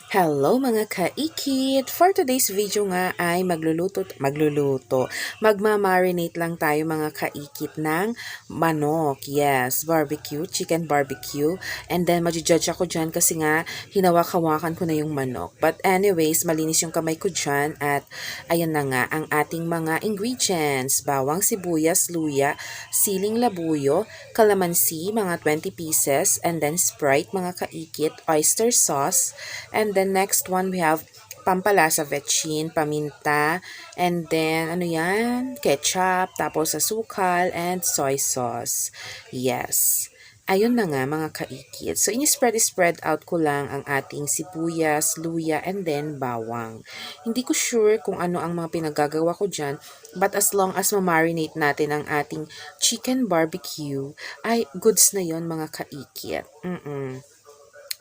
Hello mga kaikit! For today's video nga ay magmamarinate lang tayo mga kaikit ng manok. Yes, barbecue, chicken barbecue. And then magja-judge ako dyan kasi nga hinawak-hawakan ko na yung manok. But anyways, malinis yung kamay ko dyan at ayan na nga ang ating mga ingredients. Bawang, sibuyas, luya, siling labuyo, kalamansi, mga 20 pieces, and then Sprite mga kaikit, oyster sauce, and then next one we have pampalasa, vetchin, paminta, and then ano yan, ketchup, tapos asukal, and soy sauce. Yes. Ayun na nga mga kaikit. So, ini-spread out ko lang ang ating sibuyas, luya, and then bawang. Hindi ko sure kung ano ang mga pinagagawa ko dyan, but as long as ma-marinate natin ang ating chicken barbecue, ay goods na yon mga kaikit.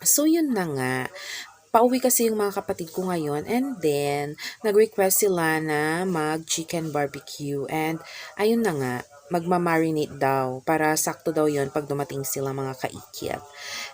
So, yun na nga. Pauwi kasi yung mga kapatid ko ngayon and then nag-request sila na mag-chicken barbecue and ayun na nga, magmamarinate daw para sakto daw yon pag dumating sila mga kaikit.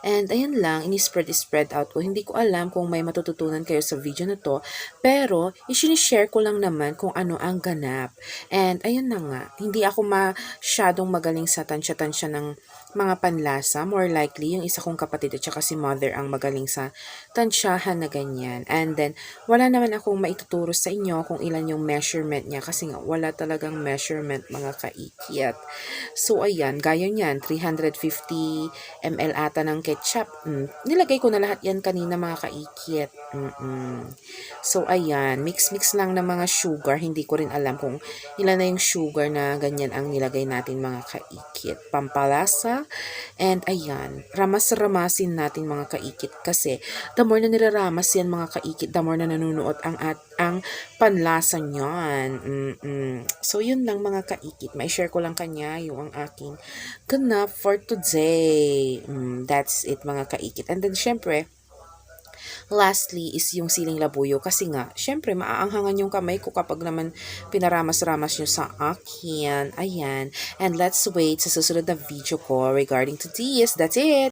And ayun lang, ini-spread out ko. Hindi ko alam kung may matututunan kayo sa video na to, pero i-share ko lang naman kung ano ang ganap. And ayun na nga, hindi ako masyadong magaling sa tansya-tansya ng mga panlasa. More likely, yung isa kong kapatid at saka si mother ang magaling sa tansyahan na ganyan. And then, wala naman akong maituturo sa inyo kung ilan yung measurement niya kasi nga wala talagang measurement mga kaikit. So, ayan, gaya niyan, 350 ml ata ng ketchup. Nilagay ko na lahat yan kanina mga kaikit. So, ayan, mix-mix lang ng mga sugar. Hindi ko rin alam kung ilan na yung sugar na ganyan ang nilagay natin mga kaikit. Pampalasa. And ayan, ramas-ramasin natin mga kaikit kasi the more na niraramas yan mga kaikit, the more na nanunuot ang panlasa niyan. So, yun lang mga kaikit. May share ko lang kanya yung ang aking ganap for today. That's it mga kaikit. And then, syempre, lastly is yung siling labuyo kasi nga, syempre, maaanghangan yung kamay ko kapag naman pinaramas-ramas nyo sa akin. Ayan. And let's wait sa susunod na video ko regarding to this. That's it!